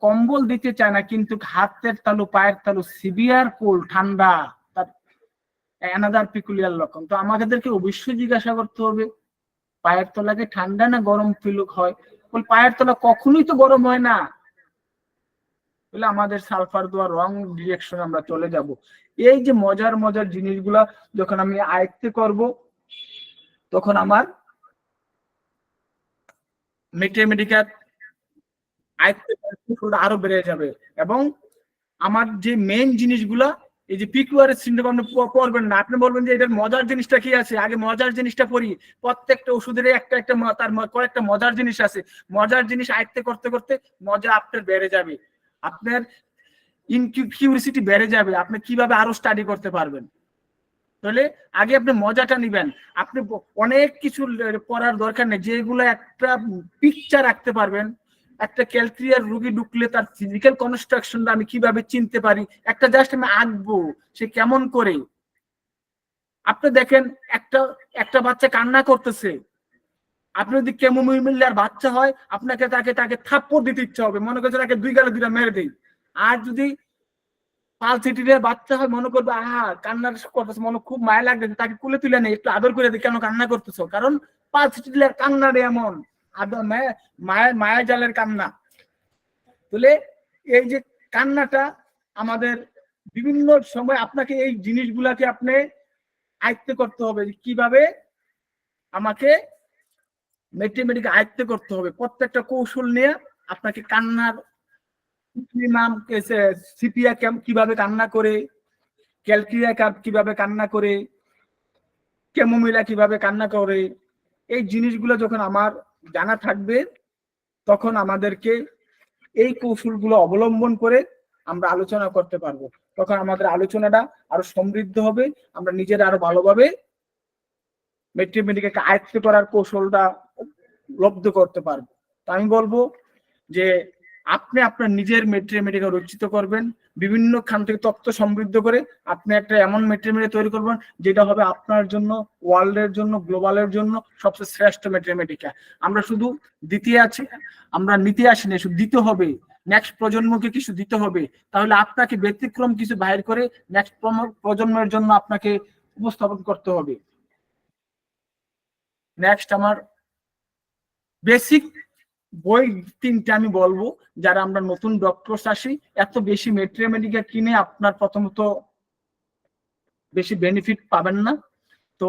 কম্বল দিতে চায় না, কিন্তু হাতের তালু পায়ের তালু সিভিয়ার কোল্ড, ঠান্ডা, তার অ্যানাদার পিকুলিয়ার লক্ষণ। তো আমাদেরকে অবশ্যই জিজ্ঞাসা করতে হবে পায়ের তলাকে ঠান্ডা না গরম ফিল হয়? বল পায়ের তলা কখনোই তো গরম হয় না। বলে আমাদের সালফার দেওয়া রং ডিরেকশন আমরা চলে যাব। এই যে মজার জিনিসগুলা যখন আমি আয়ত্তে করব, তখন আমার ম্যাথমেটিক্যাল আয়ত্তে আরো বেড়ে যাবে। এবং আমার যে মেইন জিনিসগুলা, এই যে পিকিউআরএস সিনড্রোম আপনি পড়বেন না, আপনি বলবেন যে এটার মজার জিনিসটা কি আছে, আগে মজার জিনিসটা পড়ি। প্রত্যেকটা ওষুধের একটা তার কয়েকটা মজার জিনিস আছে, মজার জিনিস আয়ত্তে করতে করতে মজা আপনার বেড়ে যাবে, আপনার কিউরিসিটি বেড়ে যাবে, আপনি কিভাবে আরো স্টাডি করতে পারবেন। তাহলে আগে আপনি মজাটা নিবেন। আপনি অনেক কিছু পড়ার দরকার নেই, যেগুলো একটা পিকচার রাখতে পারবেন। একটা ক্যালকুলিয়ার রুগী ঢুকলে তার ফিজিক্যাল কনস্ট্রাকশনটা আমি কিভাবে চিনতে পারি, একটা জাস্ট আমি আঁকবো সে কেমন করে। আপনি দেখেন একটা একটা বাচ্চা কান্না করতেছে, আপনি যদি কেমোমিলার বাচ্চা হয় আপনাকে তাকে তাকে থাপ্পড় দিতে ইচ্ছা হবে, মনে করছে তাকে দুই গালে দুইটা মেরে দেই। আর যদি পালসিটির বাচ্চা হয় মনে করবে আহা কান্নার করতেছে, মনে খুব মায়া লাগতেছে, তাকে কুলে তুলে নেই, একটু আদর করে দিই, কেন কান্না করতেছো, কারণ পালসিটির কান্নারে এমন আদর মায়া মায়া জালের কান্না। তাহলে এই যে কান্নাটা আমাদের বিভিন্ন সময় আপনাকে এই জিনিসগুলাকে আপনি আয়ত্ত করতে হবে, কিভাবে আমাকে ম্যাথমেটিক্স আয়ত্ত করতে হবে। প্রত্যেকটা কৌশল নিয়ে আপনাকে কান্নার নাম সিপিয়া কিভাবে কান্না করে, ক্যালকুলিয়া কিভাবে কান্না করে, কেমোমিলা কিভাবে কান্না করে, এই জিনিসগুলো যখন আমার জানা থাকবে তখন আমাদেরকে এই কৌশলগুলো অবলম্বন করে আমরা আলোচনা করতে পারবো। তখন আমাদের আলোচনাটা আরো সমৃদ্ধ হবে, আমরা নিজেরা আরো ভালোভাবে ম্যাথমেটিক্সকে আয়ত্ত করার কৌশলটা লব্ধ করতে পারবো। তো আমি বলবো যে আপনি আপনার নিজের ম্যাথমেটিক্স রচিত করবেন, বিভিন্ন খান থেকে তথ্য সমৃদ্ধ করে আপনি একটা এমন ম্যাথমেটিক্স তৈরি করবেন যেটা হবে আপনার জন্য, ওয়ার্ল্ডের জন্য, গ্লোবালের জন্য সবচেয়ে শ্রেষ্ঠ ম্যাথমেটিক্স। আমরা শুধু আমরা নিতে আসিনি, শুধু দিতে হবে, নেক্সট প্রজন্মকে কিছু দিতে হবে। তাহলে আপনাকে ব্যতিক্রম কিছু বাইর করে নেক্সট প্রজন্মের জন্য আপনাকে উপস্থাপন করতে হবে। নেক্সট আমার বেসিক বই তিনটা আমি বলবো, যারা আমরা নতুন ডক্টর আসি, এত বেশি ম্যাথমেটিক্স কিনে আপনার প্রথমত বেশি বেনিফিট পাবেন না। তো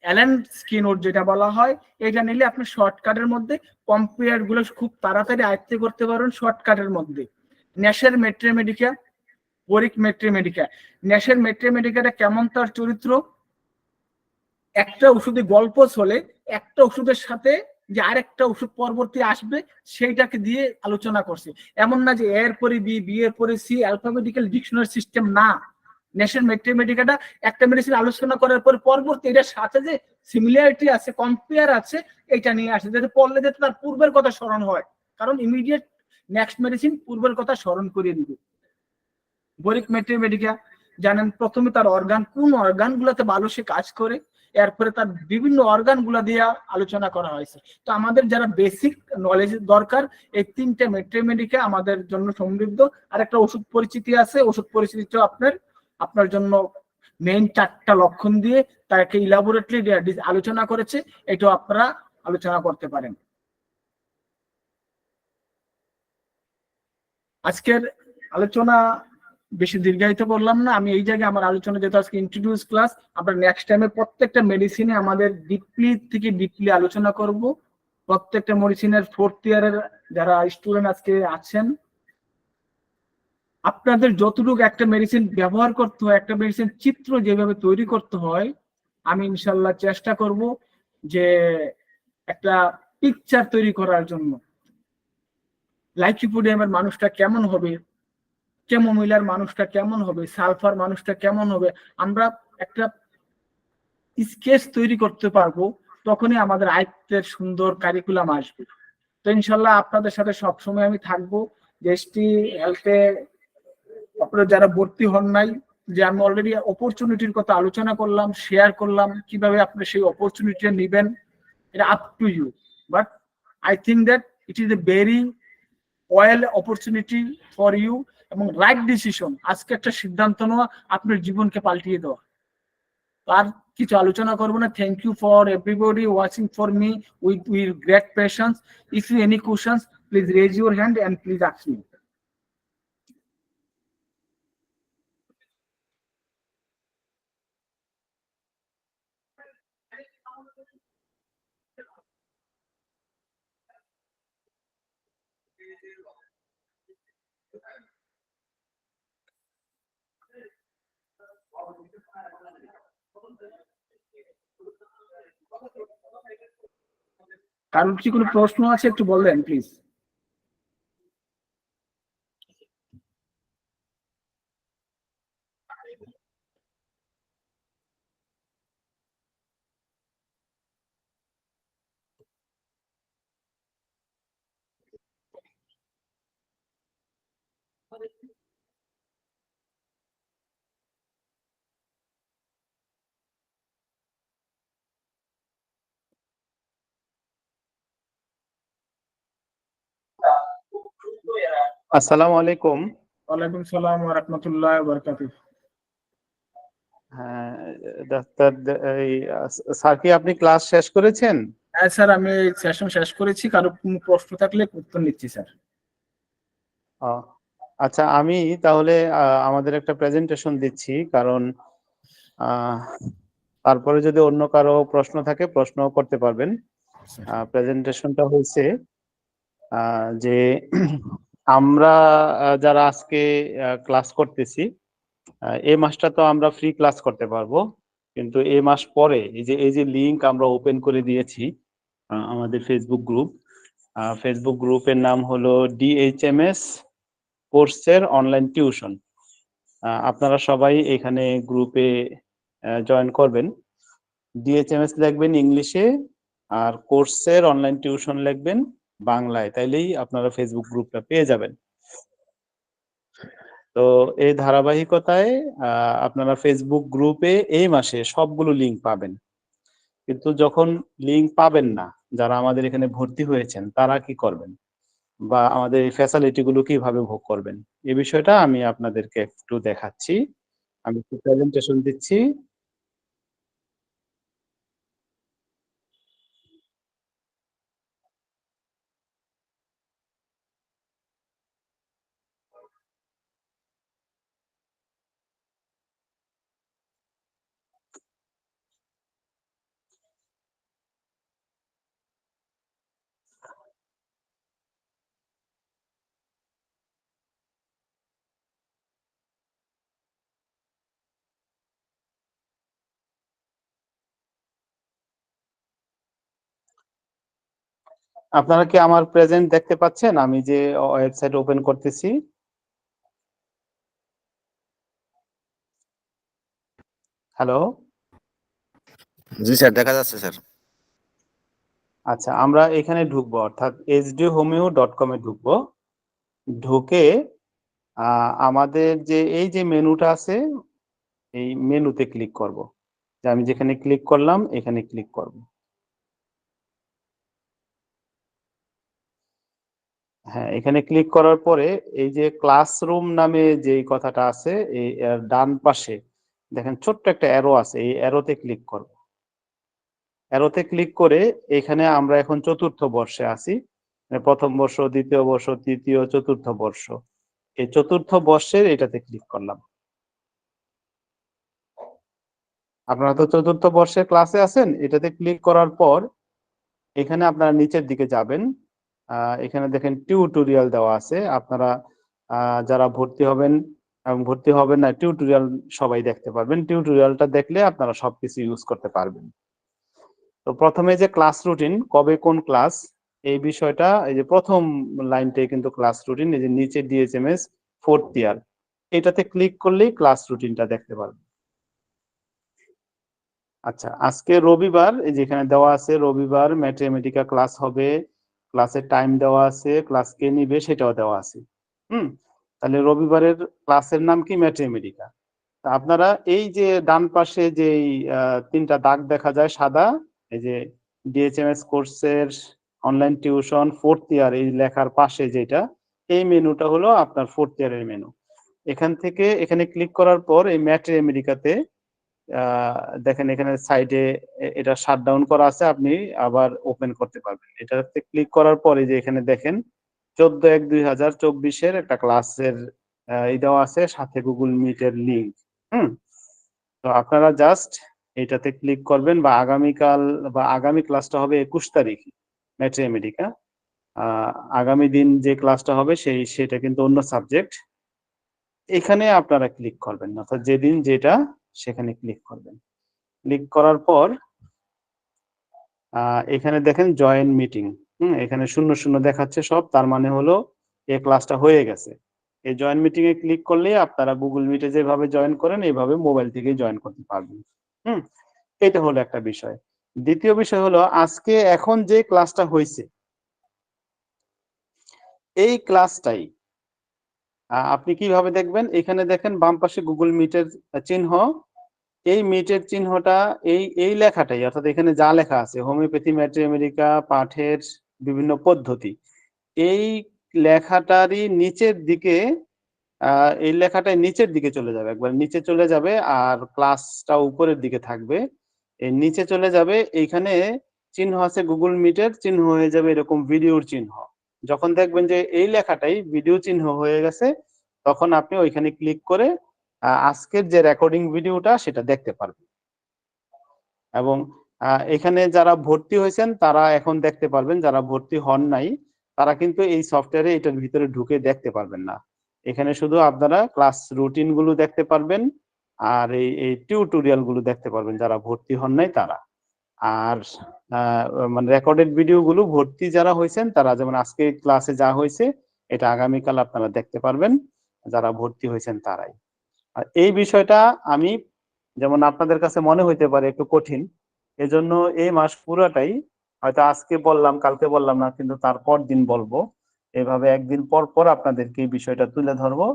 অ্যালেন স্কিনর যেটা বলা হয়, এটা নিলে আপনি শর্টকাটের মধ্যে কম্পিউটার গুলো খুব তাড়াতাড়ি আয়ত্ত করতে পারবেন শর্টকাটের মধ্যে। ন্যাশের ম্যাথমেটিক্স, বরিক ম্যাথমেটিক্স। ন্যাশের ম্যাথমেটিক্সটা কেমন তার চরিত্র, একটা ওষুধে গল্প চলে, একটা ওষুধের সাথে যে আরেকটা ওষুধ পরবর্তী আসবে সেইটাকে দিয়ে আলোচনা করছে। এমন না যে এর পরে বি, বি এর পরে সি, অ্যালফাবেটিক্যাল ডিকশনারি সিস্টেম না। ন্যাশনাল ম্যাথমেটিক্সটা একটা মেডিসিন আলোচনা করার পর পরবর্তী এটার সাথে যে সিমিলারিটি আছে, কম্পেয়ার আছে, এটা নিয়ে আসে, যাতে পড়লে যাতে তার পূর্বের কথা স্মরণ হয়, কারণ ইমিডিয়েট নেক্সট মেডিসিন পূর্বের কথা স্মরণ করিয়ে দিবে। বরিক ম্যাথমেটিক্স জানেন প্রথমে তার অর্গান, কোন অর্গান গুলাতে ভালো সে কাজ করে, এরপরে তার বিভিন্ন অর্গান গুলা দিয়ে আলোচনা করা হয়েছে। তো আমাদের যারা বেসিক নলেজ দরকার, এই তিনটে ম্যাথমেটিক্স আমাদের জন্য সমৃদ্ধ। আর একটা ওষুধ পরিচিতি আছে, ওষুধ পরিচিতি আপনার জন্য মেইন 4টা লক্ষণ দিয়ে তাকে ইলাবোরেটলি আলোচনা করেছে, এটাও আপনারা আলোচনা করতে পারেন। আজকের আলোচনা বেশি দীর্ঘায়িত করলাম না, আমি এই জায়গায় আমার আলোচনা যেহেতু আজকে ইন্ট্রোডিউস ক্লাস, আমরা নেক্সট টাইমে প্রত্যেকটা মেডিসিনে আমাদের ডিপলি আলোচনা করব। প্রত্যেকটা মেডিসিনের 4th ইয়ারের যারা স্টুডেন্ট আজকে আছেন, আপনাদের যতটুকু একটা মেডিসিন ব্যবহার করতে হয়, একটা মেডিসিন চিত্র যেভাবে তৈরি করতে হয়, আমি ইনশাল্লাহ চেষ্টা করব যে একটা পিকচার তৈরি করার জন্য। লাইকোপোডিয়ামের মানুষটা কেমন হবে, কেমোমিলার মানুষটা কেমন হবে, সালফার মানুষটা কেমন হবে, আমরা একটা স্কেচ তৈরি করতে পারবো, তখনই আমাদের আয়ত্তের সুন্দর কারিকুলাম আসবে। তো ইনশাল্লাহ আপনাদের সাথে সবসময় আমি থাকবো। এসটি হেলথে আপনারা যারা ভর্তি হন নাই, যে আমি অলরেডি অপরচুনিটির কথা আলোচনা করলাম, শেয়ার করলাম, কিভাবে আপনি সেই অপরচুনিটিটা নেবেন, এটা up to you. But I think that it is a very well opportunity for you, এবং রাইট ডিসিশন। আজকে একটা সিদ্ধান্ত নেওয়া আপনার জীবনকে পাল্টিয়ে দেওয়া। আর কিছু আলোচনা করবো না। Thank you for everybody watching for me with great patience. If you any questions please raise your hand and please ask me. কারোর কি কোনো প্রশ্ন আছে একটু বললেন প্লিজ। আসসালামু আলাইকুম। ওয়ালাইকুম সালাম ওয়া রাহমাতুল্লাহি ওয়া বারাকাতুহু। হ্যাঁ, ডাক্তার, এই স্যার কি আপনি ক্লাস শেষ করেছেন? হ্যাঁ স্যার, আমি সেশন শেষ করেছি। কারো কোনো প্রশ্ন থাকলে উত্তর নিচ্ছি স্যার। ও, আচ্ছা, আমি তাহলে আমাদের একটা প্রেজেন্টেশন দিচ্ছি, কারণ আহ, তারপরে যদি অন্য কারো প্রশ্ন থাকে প্রশ্ন করতে পারবেন। প্রেজেন্টেশনটা হয়েছে যে আমরা যারা আজকে ক্লাস করতেছি, এই মাসটা তো আমরা ফ্রি ক্লাস করতে পারবো, কিন্তু এই মাস পরে এই যে লিংক আমরা ওপেন করে দিয়েছি আমাদের ফেসবুক গ্রুপের নাম হলো ডিএইচএমএস কোর্সের অনলাইন টিউশন। আপনারা সবাই এখানে গ্রুপে জয়েন করবেন। ডিএইচএমএস লিখবেন ইংলিশে, আর কোর্সের অনলাইন টিউশন লিখবেন বাংলায়, তাইলেই আপনারা ফেসবুক গ্রুপটা পেয়ে যাবেন। তো এই ধারাবাহিকতায় আপনারা ফেসবুক গ্রুপে এই মাসে সবগুলো লিংক পাবেন। কিন্তু যখন লিংক পাবেন না, যারা আমাদের এখানে ভর্তি হয়েছেন তারা কি করবেন, বা আমাদের এই ফ্যাসিলিটি গুলো কিভাবে ভোগ করবেন, এই বিষয়টা আমি আপনাদেরকে একটু দেখাচ্ছি। আমি একটু প্রেজেন্টেশন দিচ্ছি। আপনারা কি আমার প্রেজেন্ট দেখতে পাচ্ছেন? আমি যে ওয়েবসাইট ওপেন করতেছি। হ্যালো। জি স্যার, দেখা যাচ্ছে স্যার। আচ্ছা, আমরা এখানে ঢুকবো, অর্থাৎ hdhomeo.com এ ঢুকবো। ঢুকে আমাদের যে এই যে মেনুটা আছে, এই মেনুতে ক্লিক করব। যে আমি যেখানে ক্লিক করলাম এখানে ক্লিক করব। হ্যাঁ, এখানে ক্লিক করার পরে এই যে ক্লাসরুম নামে যে কথাটা আছে, এই ডান পাশে দেখেন ছোট্ট একটা অ্যারো আছে, এই অ্যারোতে ক্লিক করব। অ্যারোতে ক্লিক করে এখানে আমরা এখন চতুর্থ বর্ষে আছি, মানে প্রথম বর্ষ, দ্বিতীয় বর্ষ, তৃতীয়, চতুর্থ বর্ষ। এই চতুর্থ বর্ষের এটাতে ক্লিক করলাম। আপনারা তো চতুর্থ বর্ষের ক্লাসে আছেন। এটাতে ক্লিক করার পর এখানে আপনারা নিচের দিকে যাবেন। এখানে দেখেন টিউটোরিয়াল দেওয়া আছে। আপনারা যারা ভর্তি হবেন এবং ভর্তি হবেন না, টিউটোরিয়াল সবাই দেখতে পারবেন। টিউটোরিয়ালটা দেখলে আপনারা সবকিছু ইউজ করতে পারবেন। তো প্রথমে যে ক্লাস রুটিন, কবে কোন ক্লাস, এই বিষয়টা এই যে প্রথম লাইনটাই কিন্তু ক্লাস রুটিন। এই যে নিচে ডিএচএমএস ফোর্থ ইয়ার, এটাতে ক্লিক করলেই ক্লাস রুটিনটা দেখতে পারবেন। আচ্ছা, আজকে রবিবার, এই যেখানে দেওয়া আছে রবিবার ম্যাথমেটিকা ক্লাস হবে, ক্লাসের টাইম দেওয়া আছে, ক্লাস কে নিবে সেটাও দেওয়া আছে। তাহলে রবিবারের ক্লাসের নাম কি? ম্যাথমেটিকা। আপনারা এই যে ডান পাশে যে তিনটা দাগ দেখা যায় সাদা, এই যে ডিএচএমএস কোর্সের অনলাইন টিউশন ফোর্থ ইয়ার, এই লেখার পাশে যেটা, এই মেনুটা হলো আপনার ফোর্থ ইয়ারের মেনু। এখান থেকে এখানে ক্লিক করার পর এই ম্যাথমেটিকাতে দেখেন এখানে সাইডে এটা শাটডাউন করা আছে, আপনি আবার ওপেন করতে পারবেন। এটাতে ক্লিক করার পরে যে এখানে দেখেন 14/1/2024 একটা ক্লাসের এই দেওয়া আছে, সাথে গুগল মিটের লিংক। তো আপনারা জাস্ট এটাতে ক্লিক করবেন, বা আগামীকাল বা আগামী ক্লাসটা হবে 21 তারিখ ম্যাথমেটিকা। আগামী দিন যে ক্লাসটা হবে সেটা কিন্তু অন্য সাবজেক্ট। এখানে আপনারা ক্লিক করবেন, অর্থাৎ যেদিন যেটা সেখানে ক্লিক করবেন। ক্লিক করার পর এখানে দেখেন জয়েন মিটিং। এখানে 00 দেখাচ্ছে সব, তার মানে হলো এই ক্লাসটা হয়ে গেছে। এই জয়েন মিটিং এ ক্লিক করলে আপনারা গুগল মিটে যেভাবে জয়েন করেন এইভাবে মোবাইল থেকে জয়েন করতে পারবেন। এটা হলো একটা বিষয়। দ্বিতীয় বিষয় হলো আজকে এখন যে ক্লাসটা হয়েছে, এই ক্লাসটাই আপনি কিভাবে দেখবেন? এখানে দেখেন বাম পাশে গুগল মিটের চিহ্ন। এই মিটের চিহ্নটা এই লেখাটাই, অর্থাৎ এখানে যা লেখা আছে হোমিওপ্যাথি, ম্যাট্রি আমেরিকা পাঠের বিভিন্ন পদ্ধতি। এই লেখাটারই নিচের দিকে এই লেখাটাই নিচের দিকে চলে যাবে। একবার নিচে চলে যাবে আর ক্লাসটা উপরের দিকে থাকবে। এই নিচে চলে যাবে, এইখানে চিহ্ন আছে গুগল মিটের, চিহ্ন হয়ে যাবে এরকম ভিডিওর চিহ্ন। যখন দেখবেন যে এই লেখাটাই ভিডিও চিহ্ন হয়ে গেছে, তখন আপনি ওইখানে ক্লিক করে আজকের যে রেকর্ডিং ভিডিওটা সেটা দেখতে পারবেন। এবং এখানে যারা ভর্তি হয়েছেন তারা এখন দেখতে পারবেন, যারা ভর্তি হন নাই তারা কিন্তু এই সফটওয়্যারে এটার ভিতরে ঢুকে দেখতে পারবেন না। এখানে শুধু আপনারা ক্লাস রুটিন গুলো দেখতে পারবেন আর এই টিউটোরিয়াল গুলো দেখতে পারবেন যারা ভর্তি হন নাই তারা। আর মানে রেকর্ডেড ভিডিও গুলো ভর্তি যারা হয়েছেন তারা, যেমন আজকে ক্লাসে যা হয়েছে এটা আগামীকাল আপনারা দেখতে পারবেন, যারা ভর্তি হয়েছেন তারাই। আর এই বিষয়টা আমি, যেমন আপনাদের কাছে মনে হইতে পারে একটু কঠিন, এজন্য এই মাস পুরাটাই হয়তো আজকে বললাম কালকে বললাম না, কিন্তু তারপর দিন বলবো, এভাবে একদিন পর পর আপনাদেরকে এই বিষয়টা তুলে ধরবো,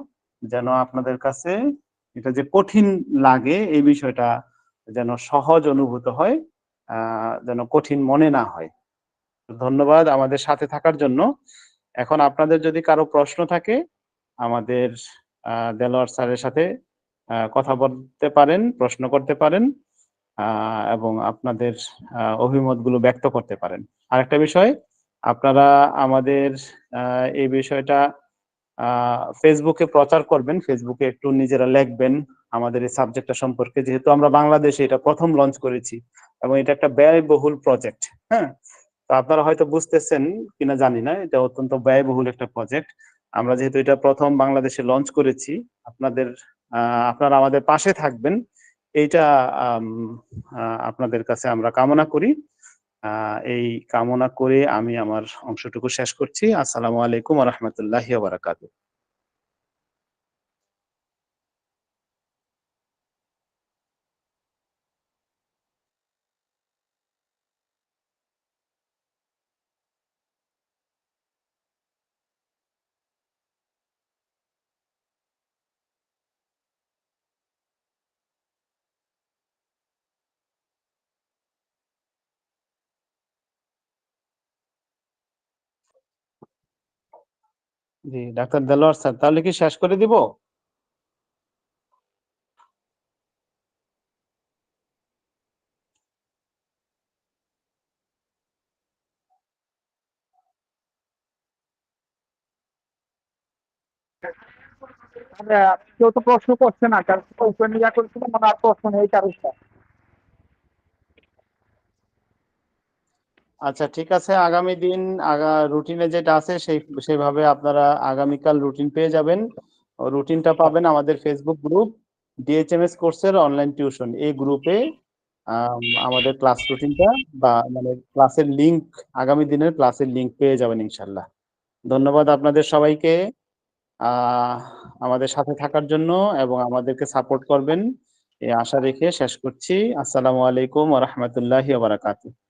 যেন আপনাদের কাছে এটা যে কঠিন লাগে এই বিষয়টা যেন সহজ অনুভূত হয়, যেন কঠিন মনে না হয়। ধন্যবাদ আমাদের সাথে থাকার জন্য। এখন আপনাদের যদি কারো প্রশ্ন থাকে আমাদের দেলোয়ার স্যারের সাথে কথা বলতে পারেন, প্রশ্ন করতে পারেন এবং আপনাদের অভিমতগুলো ব্যক্ত করতে পারেন। আরেকটা বিষয়, আপনারা আমাদের এই বিষয়টা ফেসবুকে প্রচার করবেন, ফেসবুকে একটু নিজেরা লিখবেন আমাদের এই সাবজেক্টটা সম্পর্কে, যেহেতু আমরা বাংলাদেশে এটা প্রথম লঞ্চ করেছি এবং এটা একটা ব্যয়বহুল প্রজেক্ট। হ্যাঁ, তো আপনারা হয়তো বুঝতেছেন কিনা জানি না, এটা অত্যন্ত ব্যয়বহুল একটা প্রজেক্ট। আমরা যেহেতু এটা প্রথম বাংলাদেশে লঞ্চ করেছি, আপনারা আমাদের পাশে থাকবেন এইটা আপনাদের কাছে আমরা কামনা করি। এই কামনা করে আমি আমার অংশটুকু শেষ করছি। আসসালামু আলাইকুম ওয়া রাহমাতুল্লাহি ওয়া বারাকাতুহু। জি, ডাক্তার দেলোয়ার স্যার, তাহলে কি শেষ করে দিব? কেউ তো প্রশ্ন করছে না, কারণ ওপেন ইয়া করছিল মানে আর প্রশ্ন নেই কারোর। আচ্ছা ঠিক আছে, আগামী দিন রুটিনে যেটা আছে সেইভাবে আপনারা আগামীকাল রুটিন পেয়ে যাবেন। রুটিনটা পাবেন আমাদের ফেসবুক গ্রুপ ডিএইচএমএস কোর্সের অনলাইন টিউশন, এই গ্রুপে আমাদের ক্লাস রুটিনটা বা মানে ক্লাসের লিংক, আগামী দিনের ক্লাসের লিংক পেয়ে যাবেন ইনশাল্লাহ। ধন্যবাদ আপনাদের সবাইকে আমাদের সাথে থাকার জন্য এবং আমাদেরকে সাপোর্ট করবেন এই আশা রেখে শেষ করছি। আসসালামু আলাইকুম ওয়া রাহমাতুল্লাহি ওয়া বারাকাতুহু।